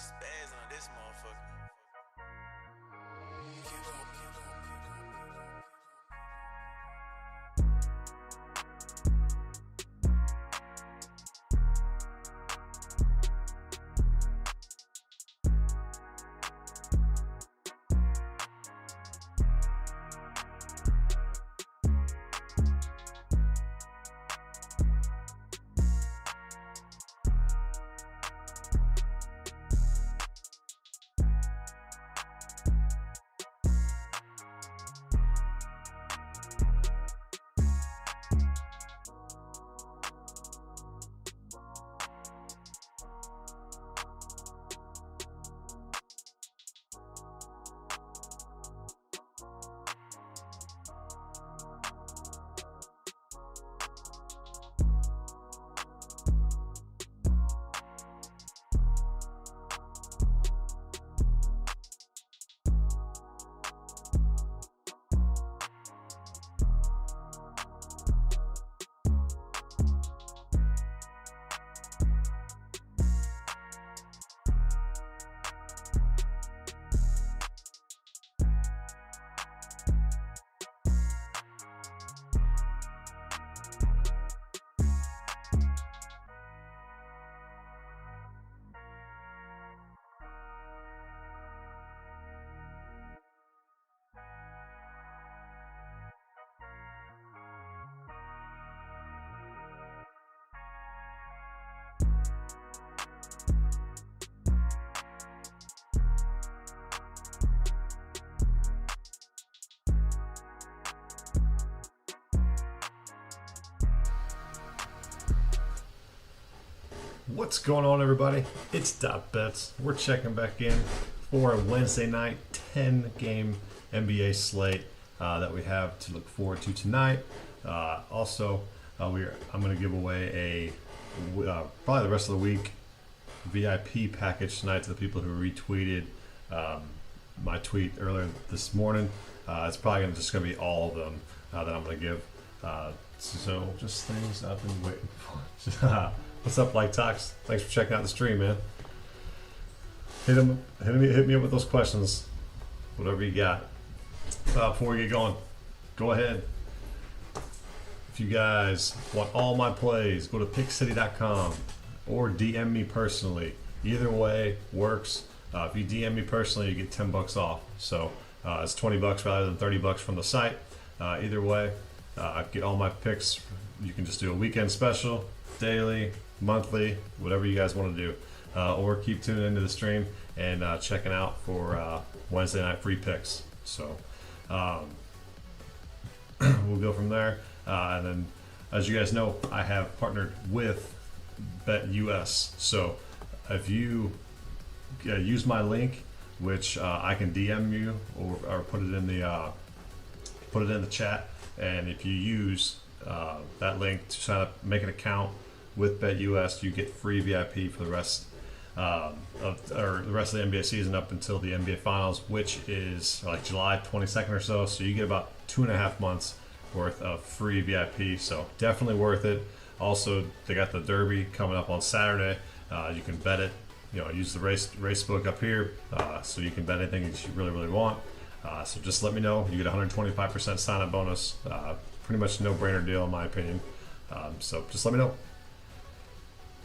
Spazzing on this motherfucker. What's going on, everybody? It's Dot Bets. We're checking back in for a Wednesday night 10-game NBA slate that we have to look forward to tonight. I'm going to give away probably the rest of the week VIP package tonight to the people who retweeted my tweet earlier this morning. It's probably just going to be all of them that I'm going to give. So just things I've been waiting for. What's up, Like Talks? Thanks for checking out the stream, man. Hit me up with those questions, whatever you got. Before we get going, go ahead. If you guys want all my plays, go to pickcity.com or DM me personally. Either way works. If you DM me personally, you get $10 off. So it's $20 rather than $30 from the site. Either way, I get all my picks. You can just do a weekend special, daily, monthly, whatever you guys want to do, or keep tuning into the stream and checking out for Wednesday night free picks. So we'll go from there, and then as you guys know, I have partnered with BetUS. So if you use my link, which I can DM you or put it in the chat, and if you use that link to sign up, make an account with BetUS, you get free VIP for the rest of the NBA season up until the NBA Finals, which is like July 22nd or so. So you get about 2.5 months worth of free VIP. So definitely worth it. Also, they got the Derby coming up on Saturday. You can bet it. Use the race book up here, so you can bet anything that you really want. So just let me know. You get 125% sign-up bonus. Pretty much no-brainer deal in my opinion. So just let me know.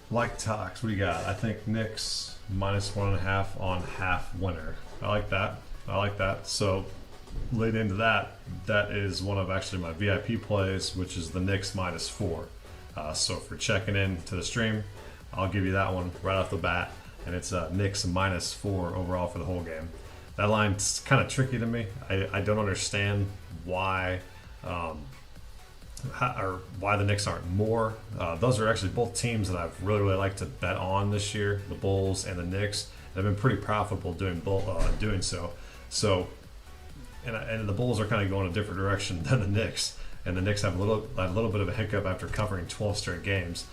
Like Talks, what do you got? I think Knicks -1.5 on half winner. I like that. So lead into that is one of actually my VIP plays, which is the Knicks -4. So for checking in to the stream, I'll give you that one right off the bat, and it's Knicks -4 overall for the whole game. That line's kind of tricky to me. I don't understand why why the Knicks aren't more. Those are actually both teams that I've really liked to bet on this year. The Bulls and the Knicks. They've been pretty profitable doing so. So, and the Bulls are kind of going a different direction than the Knicks. And the Knicks have a little bit of a hiccup after covering 12 straight games.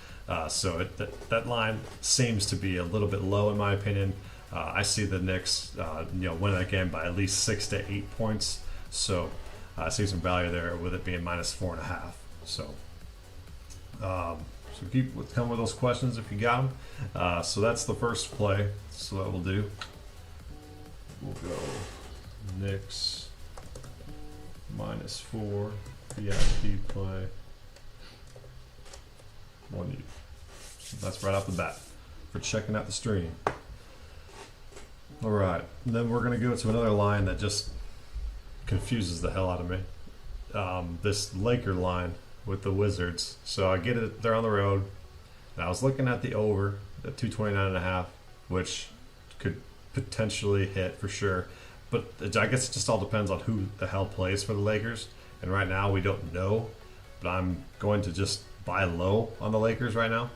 So that line seems to be a little bit low in my opinion. I see the Knicks, winning that game by at least 6 to 8 points. So I see some value there with it being -4.5. So So come with those questions if you got them. So that's the first play. So what we'll do, we'll go Knicks -4 VIP play 1U. So that's right off the bat for checking out the stream. All right, and then we're gonna go to another line that just confuses the hell out of me. This Laker line with the Wizards. So I get it, they're on the road. And I was looking at the over at 229.5, which could potentially hit for sure. But I guess it just all depends on who the hell plays for the Lakers. And right now we don't know, but I'm going to just buy low on the Lakers right now.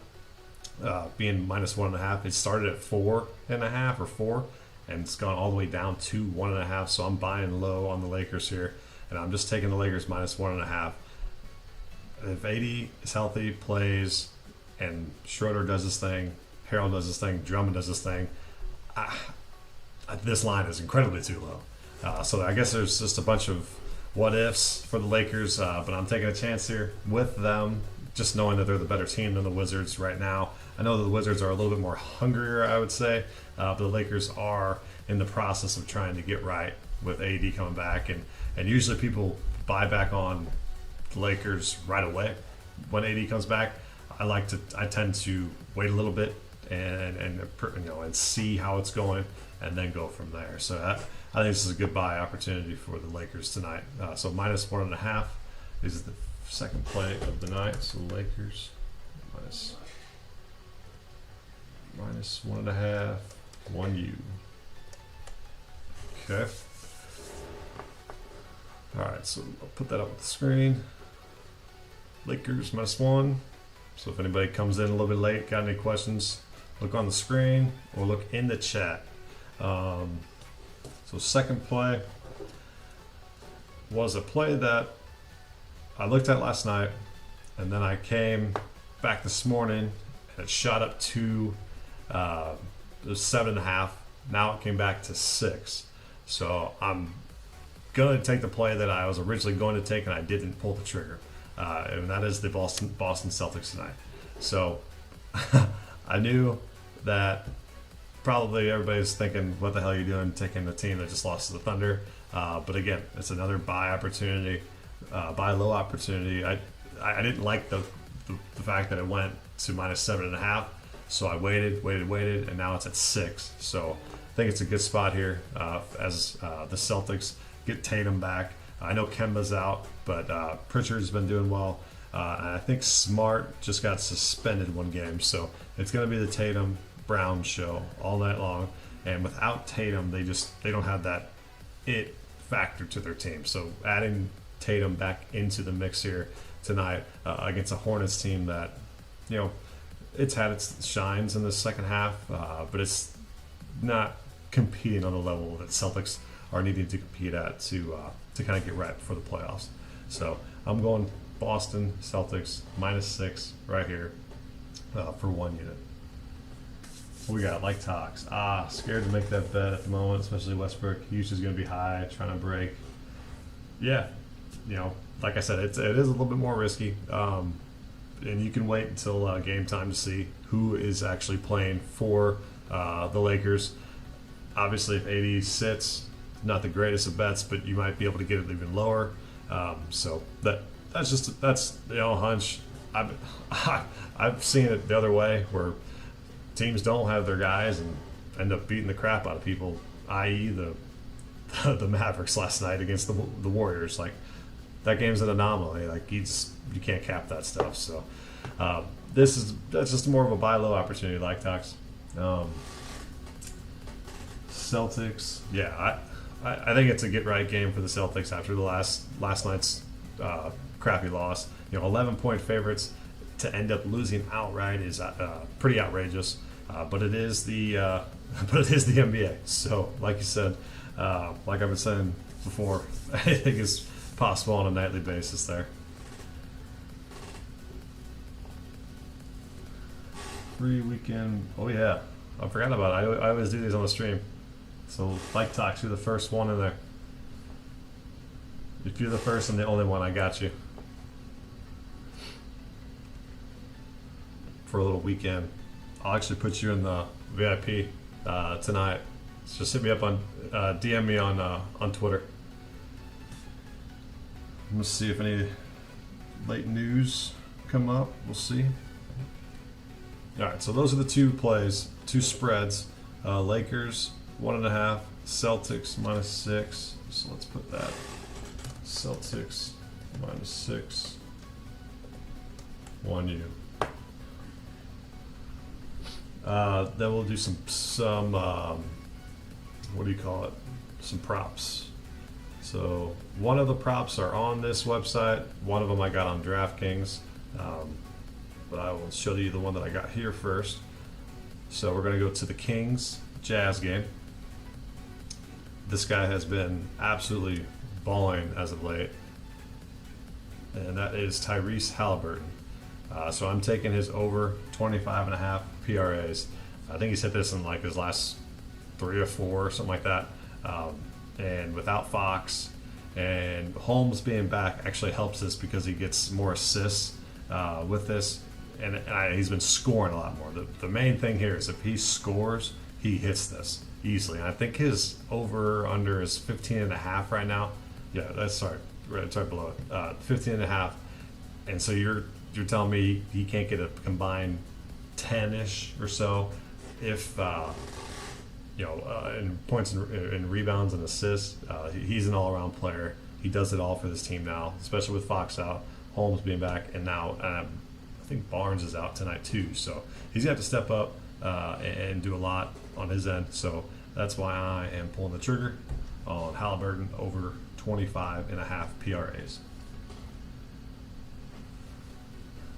Being -1.5, it started at 4.5 or 4, and it's gone all the way down to 1.5. So I'm buying low on the Lakers here, and I'm just taking the Lakers -1.5. If AD is healthy, plays, and Schroeder does his thing, Harold does his thing, Drummond does his thing, this line is incredibly too low. So I guess there's just a bunch of what ifs for the Lakers, but I'm taking a chance here with them, just knowing that they're the better team than the Wizards right now. I know the Wizards are a little bit more hungrier, I would say, but the Lakers are in the process of trying to get right with AD coming back, and usually people buy back on the Lakers right away when AD comes back. I tend to wait a little bit and see how it's going and then go from there. So I think this is a good buy opportunity for the Lakers tonight. So -1.5 is the second play of the night. So Lakers -1.5, 1U. Okay. All right, so I'll put that up on the screen. Lakers -1. So if anybody comes in a little bit late, got any questions, look on the screen or look in the chat. So second play was a play that I looked at last night, and then I came back this morning and it shot up to it was 7.5. Now it came back to 6. So I'm going to take the play that I was originally going to take and I didn't pull the trigger. And that is the Boston Celtics tonight. So I knew that probably everybody's thinking, what the hell are you doing taking the team that just lost to the Thunder? But again, it's another buy opportunity, buy low opportunity. I didn't like the fact that it went to -7.5. So I waited, and now it's at 6. So I think it's a good spot here as the Celtics get Tatum back. I know Kemba's out, but Pritchard's been doing well. And I think Smart just got suspended one game. So it's going to be the Tatum Brown show all night long. And without Tatum, they don't have that it factor to their team. So adding Tatum back into the mix here tonight against a Hornets team that, it's had its shines in the second half, but it's not competing on the level that Celtics are needing to compete at to kind of get right for the playoffs. So I'm going Boston Celtics -6 right here for 1 unit. We got like Talks. Scared to make that bet at the moment, especially Westbrook. Usually is going to be high, trying to break. Yeah, like I said, it is a little bit more risky. And you can wait until game time to see who is actually playing for the Lakers. Obviously, if AD sits, not the greatest of bets, but you might be able to get it even lower. So that's a hunch. I've seen it the other way where teams don't have their guys and end up beating the crap out of people, i.e. the Mavericks last night against the Warriors. Like, that game's an anomaly. Like, you can't cap that stuff. So that's just more of a buy low opportunity, like Talks. Celtics, yeah, I think it's a get right game for the Celtics after the last night's crappy loss. 11-point favorites to end up losing outright is pretty outrageous. But it is the NBA. So, like you said, like I've been saying before, anything is possible on a nightly basis there. Free weekend. Oh yeah, I forgot about it. I always do these on the stream. So like Talks, you're the first one in there. If you're the first and the only one, I got you. for a little weekend. I'll actually put you in the VIP tonight. So just hit me up on DM me on Twitter. I'm gonna see if any late news come up. We'll see. All right, so those are the two plays, two spreads. Lakers 1.5, Celtics -6. So let's put that. Celtics -6. 1U. Then we'll do some what do you call it? Some props. So one of the props are on this website. One of them I got on DraftKings, but I will show you the one that I got here first. So we're going to go to the Kings Jazz game. This guy has been absolutely balling as of late, and that is Tyrese Halliburton. So I'm taking his over 25.5 PRAs. I think he's hit this in like his last 3 or 4 or something like that. And without Fox and Holmes being back actually helps this because he gets more assists with this, and he's been scoring a lot more. The main thing here is if he scores, he hits this easily. And I think his over/under is 15.5 right now. Yeah, that's right below it, 15.5. And so you're telling me he can't get a combined 10-ish or so if in points and rebounds and assists. He's an all-around player. He does it all for this team now, especially with Fox out, Holmes being back, and now I think Barnes is out tonight too. So he's going to have to step up and do a lot on his end. So that's why I am pulling the trigger on Halliburton over 25.5 PRAs.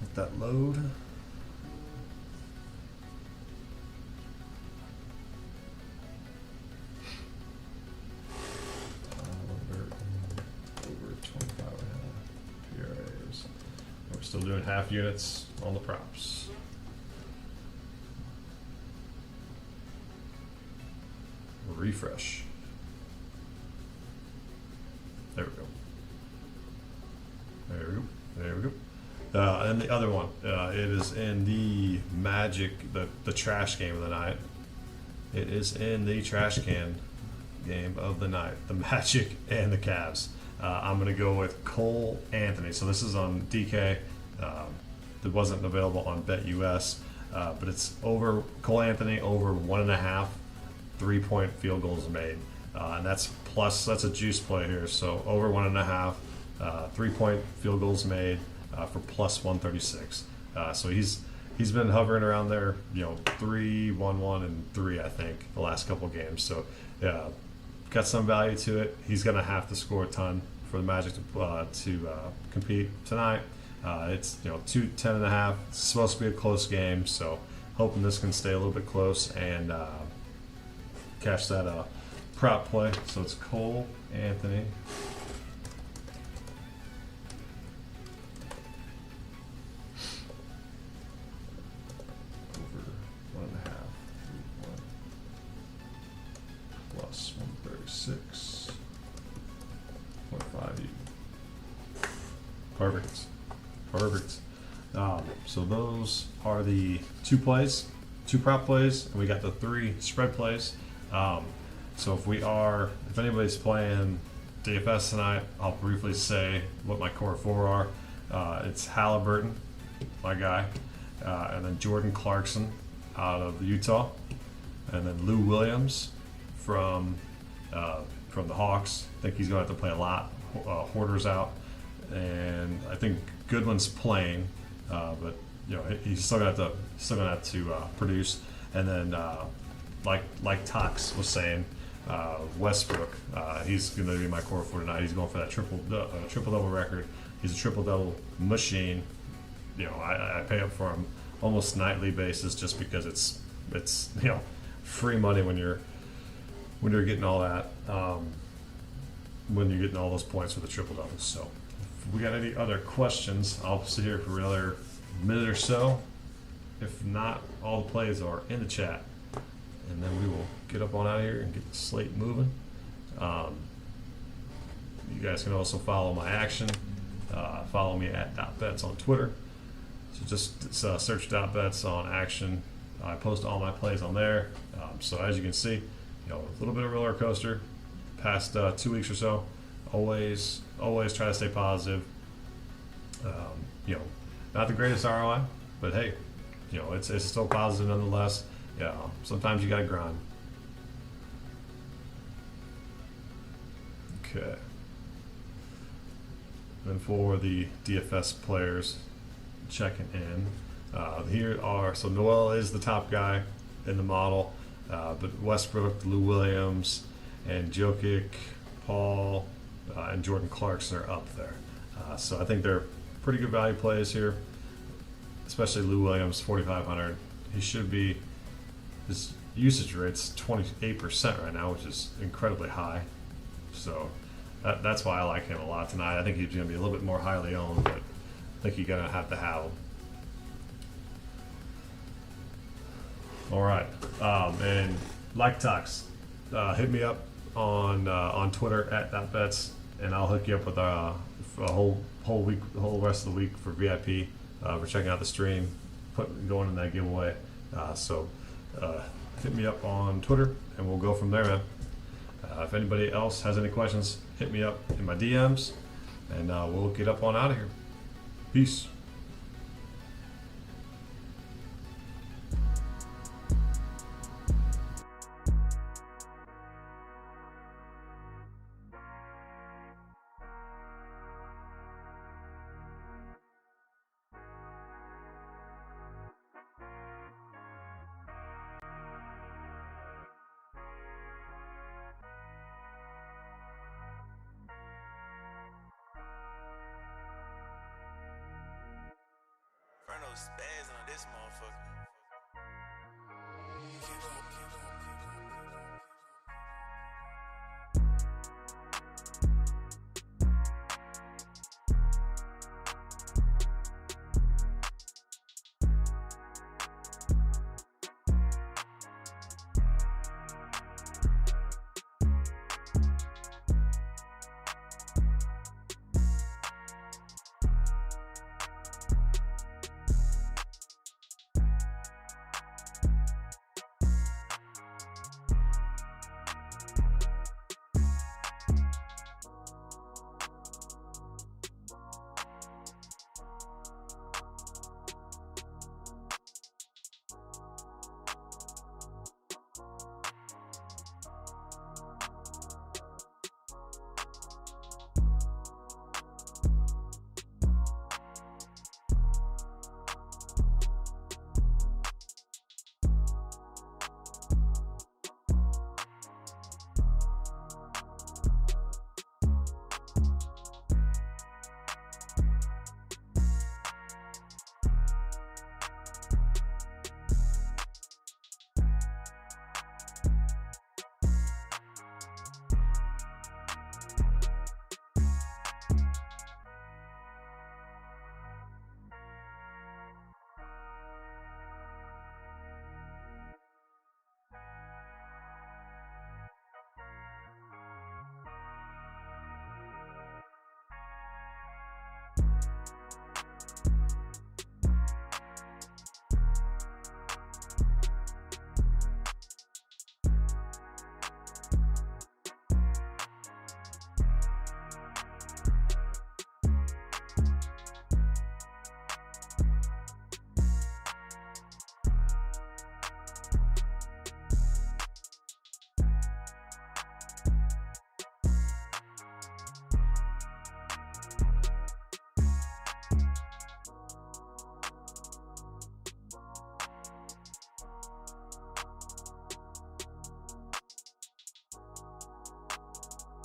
Let that load. Over 25.5 PRAs. We're still doing half units on the props. Refresh. There we go. There we go. There we go. And the other one, it is in the Magic, the trash game of the night. It is in the trash can game of the night, the Magic and the Cavs. I'm going to go with Cole Anthony. So this is on DK. It wasn't available on BetUS, but it's over Cole Anthony over 1.5 3-point field goals made, and that's a juice play here. So over 1.5 3-point field goals made for plus 136. So he's been hovering around there, 3, 1, 1, and 3, I think, the last couple games. So yeah, got some value to it. He's gonna have to score a ton for the Magic to compete tonight. It's 10.5. It's supposed to be a close game, so hoping this can stay a little bit close and catch that prop play. So it's Cole Anthony. Over 1.5 plus 136.5. Perfect. So those are the two prop plays, and we got the 3 spread plays. So if anybody's playing DFS tonight, I'll briefly say what my core 4 are. It's Halliburton, my guy, and then Jordan Clarkson out of Utah, and then Lou Williams from the Hawks. I think he's going to have to play a lot. Hoarder's out, and I think Goodwin's playing, but he's still going to have to produce. And then like Tox was saying, Westbrook, he's going to be my core for tonight. He's going for that triple double record. He's a triple double machine. I pay up for him almost nightly basis just because it's free money when you're getting all that, when you're getting all those points for the triple doubles. So if we got any other questions, I'll sit here for another minute or so. If not, all the plays are in the chat, and then we will get up on out of here and get the slate moving. You guys can also follow my action. Follow me at .bets on Twitter. So just search .bets on Action. I post all my plays on there. So as you can see, a little bit of roller coaster past 2 weeks or so. Always try to stay positive. Not the greatest ROI, but hey, it's still positive nonetheless. Yeah, sometimes you gotta grind. Okay. Then for the DFS players checking in, here are, so Noel is the top guy in the model, but Westbrook, Lou Williams, and Jokic, Paul, and Jordan Clarkson are up there. So I think they're pretty good value plays here, especially Lou Williams, 4,500. He should be, his usage rate's 28% right now, which is incredibly high. So that's why I like him a lot tonight. I think he's going to be a little bit more highly owned, but I think you're going to have him. All right, and like Tux, hit me up on Twitter at .bets, and I'll hook you up with a whole rest of the week for VIP for checking out the stream, going in that giveaway. So hit me up on Twitter, and we'll go from there, man. If anybody else has any questions, hit me up in my DMs, and we'll get up on out of here. Peace. Furno spazzing on this motherfucker.